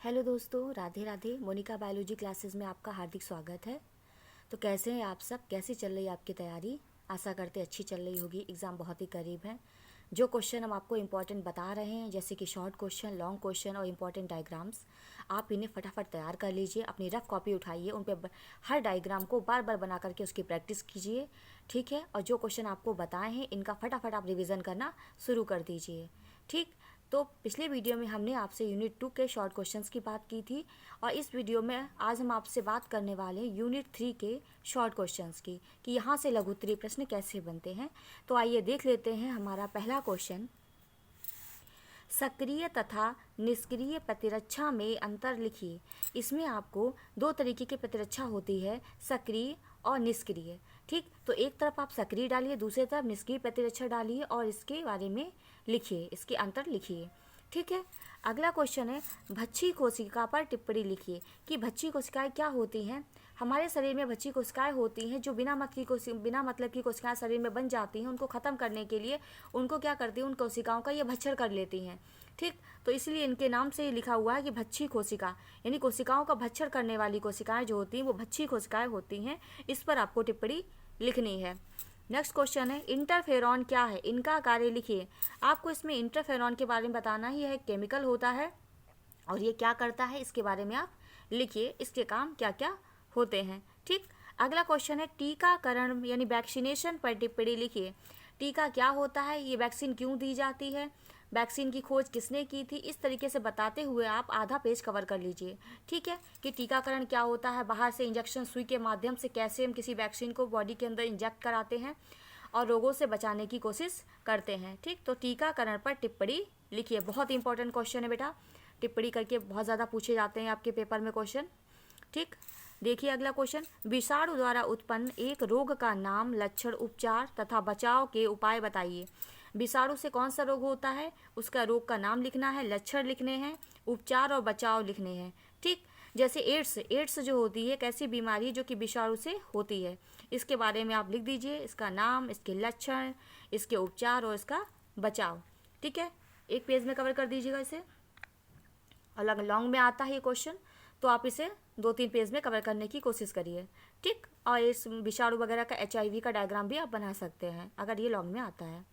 Hello दोस्तों, Radhe Radhe. Monika biology classes में आपका हार्दिक स्वागत है। तो कैसे हैं आप सब? कैसी चल रही है आपकी तैयारी? आशा करते अच्छी चल रही होगी। एग्ज़ाम बहुत ही करीब है। जो क्वेश्चन हम आपको इम्पॉर्टेंट बता रहे हैं, जैसे कि शॉर्ट क्वेश्चन, लॉन्ग क्वेश्चन और इम्पॉर्टेंट डायग्राम्स, आप इन्हें फटाफट तैयार कर लीजिए। अपनी रफ कॉपी उठाइए, उन पर हर डायग्राम को बार बार बना करके उसकी प्रैक्टिस कीजिए, ठीक है। और जो क्वेश्चन आपको बताए हैं, इनका फटाफट आप रिविज़न करना शुरू कर दीजिए, ठीक। तो पिछले वीडियो में हमने आपसे यूनिट 2 के शॉर्ट क्वेश्चंस की बात की थी, और इस वीडियो में आज हम आपसे बात करने वाले हैं यूनिट 3 के शॉर्ट क्वेश्चंस की, कि यहाँ से लघु उत्तरीय प्रश्न कैसे बनते हैं। तो आइए देख लेते हैं हमारा पहला क्वेश्चन। सक्रिय तथा निष्क्रिय प्रतिरक्षा में अंतर लिखिए। इसमें आपको दो तरीके की प्रतिरक्षा होती है, सक्रिय और निष्क्रिय, ठीक। तो एक तरफ आप सक्रिय डालिए, दूसरी तरफ निष्क्रिय प्रतिरक्षा डालिए और इसके बारे में लिखिए, इसके अंतर लिखिए, ठीक है। अगला क्वेश्चन है, भच्छी कोशिका पर टिप्पणी लिखिए कि भच्छी कोशिकाएं क्या होती हैं। हमारे शरीर में भच्छी कोशिकाएं होती हैं जो बिना मतलब की कोशिकाएं शरीर में बन जाती हैं। उनको ख़त्म करने के लिए उनको क्या करती हैं, उन कोशिकाओं का ये भक्षण कर लेती हैं, ठीक। तो इसलिए इनके नाम से ही लिखा हुआ है कि भच्छी कोशिका, यानी कोशिकाओं का भक्षण करने वाली कोशिकाएं जो होती हैं वो भच्छी कोशिकाएं होती हैं। इस पर आपको टिप्पणी लिखनी है। नेक्स्ट क्वेश्चन है, इंटरफेरॉन क्या है, इनका कार्य लिखिए। आपको इसमें इंटरफेरॉन के बारे में बताना ही है। केमिकल होता है और ये क्या करता है, इसके बारे में आप लिखिए, इसके काम क्या क्या होते हैं, ठीक। अगला क्वेश्चन है, टीकाकरण यानी वैक्सीनेशन पर टिप्पणी लिखिए। टीका क्या होता है, ये वैक्सीन क्यों दी जाती है, वैक्सीन की खोज किसने की थी, इस तरीके से बताते हुए आप आधा पेज कवर कर लीजिए, ठीक है। कि टीकाकरण क्या होता है, बाहर से इंजेक्शन सुई के माध्यम से कैसे हम किसी वैक्सीन को बॉडी के अंदर इंजेक्ट कराते हैं और रोगों से बचाने की कोशिश करते हैं, ठीक। तो टीकाकरण पर टिप्पणी लिखिए। बहुत इंपॉर्टेंट क्वेश्चन है बेटा, टिप्पणी करके बहुत ज़्यादा पूछे जाते हैं आपके पेपर में क्वेश्चन, ठीक। देखिए अगला क्वेश्चन, विषाणु द्वारा उत्पन्न एक रोग का नाम, लक्षण, उपचार तथा बचाव के उपाय बताइए। विषाणु से कौन सा रोग होता है, उसका रोग का नाम लिखना है, लक्षण लिखने हैं, उपचार और बचाव लिखने हैं, ठीक। जैसे एड्स जो होती है, एक ऐसी बीमारी जो कि विषाणु से होती है, इसके बारे में आप लिख दीजिए, इसका नाम, इसके लक्षण, इसके उपचार और इसका बचाव, ठीक है। एक पेज में कवर कर दीजिएगा इसे। अलग लॉन्ग में आता है ये क्वेश्चन, तो आप इसे 2-3 पेज में कवर करने की कोशिश करिए, ठीक। और इस विषाणु वगैरह का HIV का डायग्राम भी आप बना सकते हैं अगर ये लॉन्ग में आता है।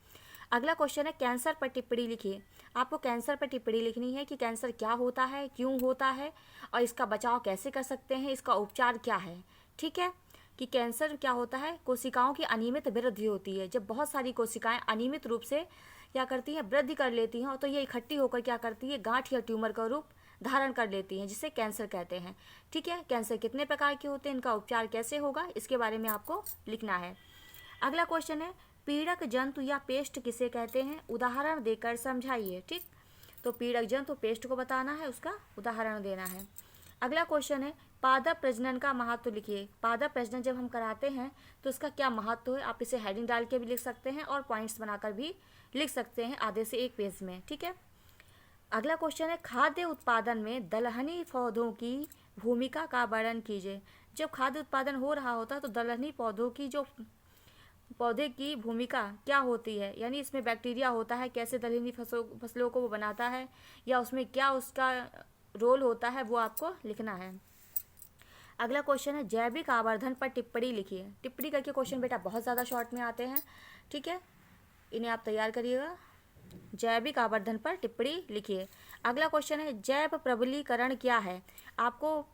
अगला क्वेश्चन है, कैंसर पर टिप्पणी लिखिए। आपको कैंसर पर टिप्पणी लिखनी है कि कैंसर क्या होता है, क्यों होता है और इसका बचाव कैसे कर सकते हैं, इसका उपचार क्या है, ठीक है। कि कैंसर क्या होता है, कोशिकाओं की अनियमित वृद्धि होती है। जब बहुत सारी कोशिकाएं अनियमित रूप से क्या करती हैं, वृद्धि कर लेती हैं, तो ये इकट्ठी होकर क्या करती है, गांठ या ट्यूमर का रूप धारण कर लेती हैं, जिसे कैंसर कहते हैं, ठीक है। कैंसर कितने प्रकार के होते हैं, इनका उपचार कैसे होगा, इसके बारे में आपको लिखना है। अगला क्वेश्चन है, पीड़क जंतु या पेस्ट किसे कहते हैं, उदाहरण देकर समझाइए, ठीक। तो पीड़क जंतु पेस्ट को बताना है, उसका उदाहरण देना है। अगला क्वेश्चन है, पादप प्रजनन का महत्व लिखिए। पादप प्रजनन जब हम कराते हैं तो इसका क्या महत्व है, आप इसे हेडिंग डाल के भी लिख सकते हैं और पॉइंट्स बनाकर भी लिख सकते हैं आधे से एक पेज में, ठीक है। अगला क्वेश्चन है, खाद्य उत्पादन में दलहनी पौधों की भूमिका का वर्णन कीजिए। जब खाद्य उत्पादन हो रहा होता है तो दलहनी पौधों की जो पौधे की भूमिका क्या होती है, यानी इसमें बैक्टीरिया होता है, कैसे दलहनी फसलों को वो बनाता है, या उसमें क्या उसका रोल होता है, वो आपको लिखना है। अगला क्वेश्चन है, जैविक आवर्धन पर टिप्पणी लिखिए। टिप्पणी करके क्वेश्चन बेटा बहुत ज़्यादा शॉर्ट में आते हैं, ठीक है, इन्हें आप तैयार करिएगा। जैविक आवर्धन पर टिप्पणी लिखिए। अगला क्वेश्चन है, जैव प्रबलीकरण क्या है। आपको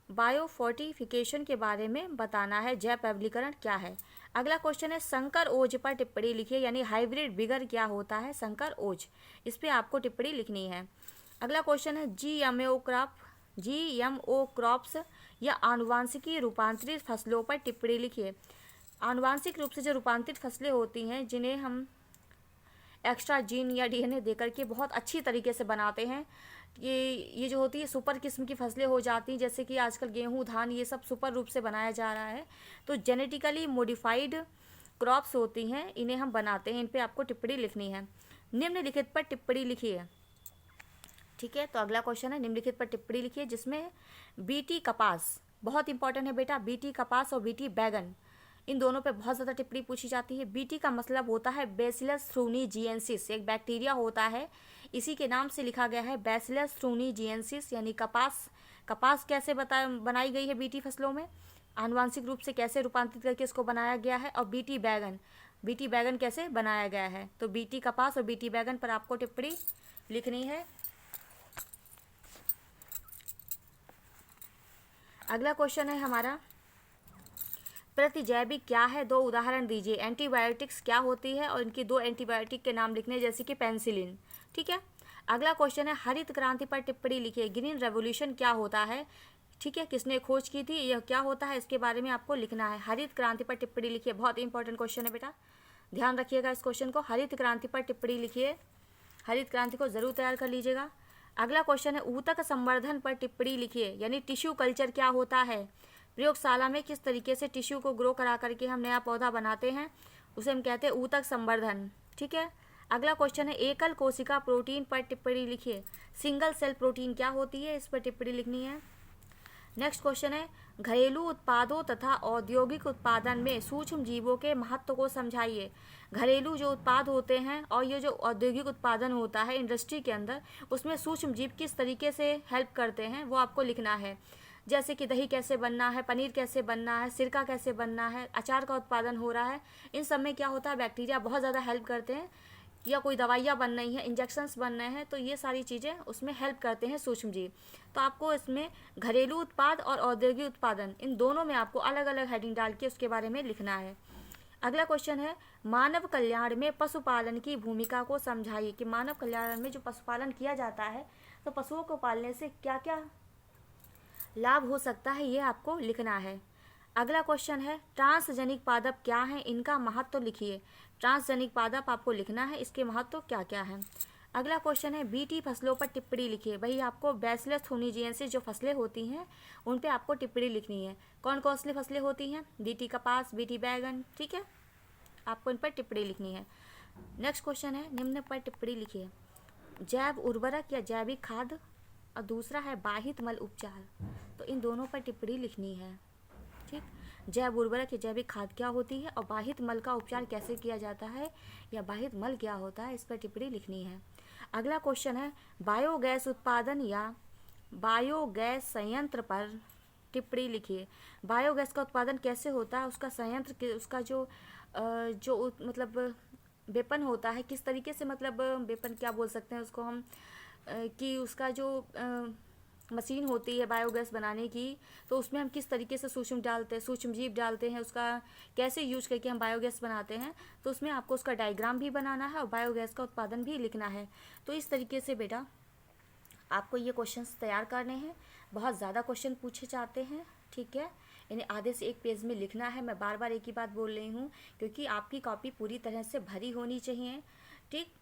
बायोफोर्टिफिकेशन के बारे में बताना है, जैव प्रबलीकरण क्या है। अगला क्वेश्चन है, संकर ओज पर टिप्पणी लिखिए, यानी हाइब्रिड बिगर क्या होता है, संकर ओज, इस पर आपको टिप्पणी लिखनी है। अगला क्वेश्चन है, GMO क्रॉप्स या आनुवांशिकी रूपांतरित फसलों पर टिप्पणी लिखिए। आनुवांशिक रूप से जो रूपांतरित फसलें होती हैं, जिन्हें हम एक्स्ट्रा जीन या DNA देकर के बहुत अच्छी तरीके से बनाते हैं, ये जो होती है सुपर किस्म की फसलें हो जाती हैं, जैसे कि आजकल गेहूं, धान, ये सब सुपर रूप से बनाया जा रहा है। तो जेनेटिकली मॉडिफाइड क्रॉप्स होती हैं, इन्हें हम बनाते हैं, इन पे आपको टिप्पणी लिखनी है। निम्नलिखित पर टिप्पणी लिखिए, ठीक है। तो अगला क्वेश्चन है, निम्नलिखित पर टिप्पणी लिखिए, जिसमें BT कपास बहुत इंपॉर्टेंट है बेटा। BT कपास और BT बैगन, इन दोनों पे बहुत ज़्यादा टिप्पणी पूछी जाती है। BT का मतलब होता है बेसिलस थ्रूनिजिएंसिस, एक बैक्टीरिया होता है, इसी के नाम से लिखा गया है बैसिलस thuringiensis, यानी कपास। कपास कैसे बनाई गई है बीटी फसलों में, आनुवांशिक रूप से कैसे रूपांतरित करके इसको बनाया गया है। और बीटी बैगन कैसे बनाया गया है। तो बीटी कपास और बीटी बैगन पर आपको टिप्पणी लिखनी है। अगला क्वेश्चन है हमारा, प्रतिजैविक क्या है, 2 उदाहरण दीजिए। एंटीबायोटिक्स क्या होती है और इनकी 2 एंटीबायोटिक के नाम लिखने, जैसे कि पेनिसिलिन। ठीक है। अगला क्वेश्चन है, हरित क्रांति पर टिप्पणी लिखिए। ग्रीन रेवोल्यूशन क्या होता है, ठीक है, किसने खोज की थी, यह क्या होता है, इसके बारे में आपको लिखना है। हरित क्रांति पर टिप्पणी लिखिए, बहुत इंपॉर्टेंट क्वेश्चन है बेटा, ध्यान रखिएगा इस क्वेश्चन को। हरित क्रांति पर टिप्पणी लिखिए, हरित क्रांति को जरूर तैयार कर लीजिएगा। अगला क्वेश्चन है, ऊतक संवर्धन पर टिप्पणी लिखिए, यानी टिश्यू कल्चर क्या होता है। प्रयोगशाला में किस तरीके से टिश्यू को ग्रो करा करके हम नया पौधा बनाते हैं, उसे हम कहते हैं ऊतक संवर्धन। ठीक है। अगला क्वेश्चन है, एकल कोशिका प्रोटीन पर टिप्पणी लिखिए। सिंगल सेल प्रोटीन क्या होती है, इस पर टिप्पणी लिखनी है। नेक्स्ट क्वेश्चन है, घरेलू उत्पादों तथा औद्योगिक उत्पादन में सूक्ष्म जीवों के महत्व को समझाइए। घरेलू जो उत्पाद होते हैं और ये जो औद्योगिक उत्पादन होता है इंडस्ट्री के अंदर, उसमें सूक्ष्म जीव किस तरीके से हेल्प करते हैं वो आपको लिखना है। जैसे कि दही कैसे बनना है, पनीर कैसे बनना है, सिरका कैसे बनना है, अचार का उत्पादन हो रहा है, इन सब में क्या होता है, बैक्टीरिया बहुत ज़्यादा हेल्प करते हैं। या कोई दवाइयाँ बन रही हैं, इंजेक्शंस बन रहे हैं, तो ये सारी चीज़ें उसमें हेल्प करते हैं सूक्ष्म जीव। तो आपको इसमें घरेलू उत्पाद और औद्योगिक उत्पादन, इन दोनों में आपको अलग अलग हेडिंग डाल के उसके बारे में लिखना है। अगला क्वेश्चन है, मानव कल्याण में पशुपालन की भूमिका को समझाइए। कि मानव कल्याण में जो पशुपालन किया जाता है, तो पशुओं को पालने से क्या क्या लाभ हो सकता है, ये आपको लिखना है। अगला क्वेश्चन है, ट्रांसजनिक पादप क्या हैं, इनका महत्व लिखिए। ट्रांसजनिक पादप आपको लिखना है, इसके महत्व क्या क्या है। अगला क्वेश्चन है, बीटी फसलों पर टिप्पणी लिखिए। भाई आपको बैसिलस thuringiensis जो फसलें होती हैं उन पे आपको टिप्पणी लिखनी है। कौन कौन सी फसलें होती हैं, बीटी कपास, बीटी बैगन। ठीक है, आपको इन पर टिप्पणी लिखनी है। नेक्स्ट क्वेश्चन है, निम्न पर टिप्पणी लिखिए। जैव उर्वरक या जैविक खाद, और दूसरा है बाहित मल उपचार। तो इन दोनों पर टिप्पणी लिखनी है। ठीक, जैव उर्वरक या जैविक खाद क्या होती है और बाहित मल का उपचार कैसे किया जाता है, या बाहित मल क्या होता है, इस पर टिप्पणी लिखनी है। अगला क्वेश्चन है, बायोगैस उत्पादन या बायोगैस संयंत्र पर टिप्पणी लिखिए। बायोगैस का उत्पादन कैसे होता है, उसका संयंत्र, उसका जो मतलब वेपन होता है, किस तरीके से, मतलब वेपन क्या बोल सकते हैं उसको हम, कि उसका जो मशीन होती है बायोगैस बनाने की, तो उसमें हम किस तरीके से सूक्ष्म जीव डालते हैं, उसका कैसे यूज करके हम बायोगैस बनाते हैं, तो उसमें आपको उसका डायग्राम भी बनाना है और बायोगैस का उत्पादन भी लिखना है। तो इस तरीके से बेटा आपको ये क्वेश्चंस तैयार करने हैं। बहुत ज़्यादा क्वेश्चन पूछे जाते हैं, ठीक है, इन्हें आधे से एक पेज में लिखना है। मैं बार बार एक ही बात बोल रही हूँ, क्योंकि आपकी कॉपी पूरी तरह से भरी होनी चाहिए। ठीक,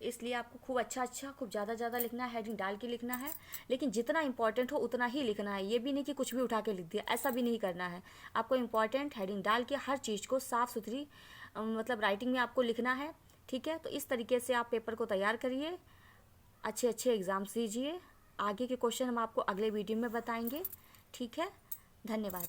इसलिए आपको खूब अच्छा खूब ज़्यादा लिखना है, हेडिंग डाल के लिखना है, लेकिन जितना इंपॉर्टेंट हो उतना ही लिखना है। ये भी नहीं कि कुछ भी उठा के लिख दिया, ऐसा भी नहीं करना है। आपको इंपॉर्टेंट हेडिंग डाल के हर चीज़ को साफ़ सुथरी मतलब राइटिंग में आपको लिखना है। ठीक है, तो इस तरीके से आप पेपर को तैयार करिए, अच्छे एग्ज़ाम्स दीजिए। आगे के क्वेश्चन हम आपको अगले वीडियो में बताएंगे। ठीक है, धन्यवाद।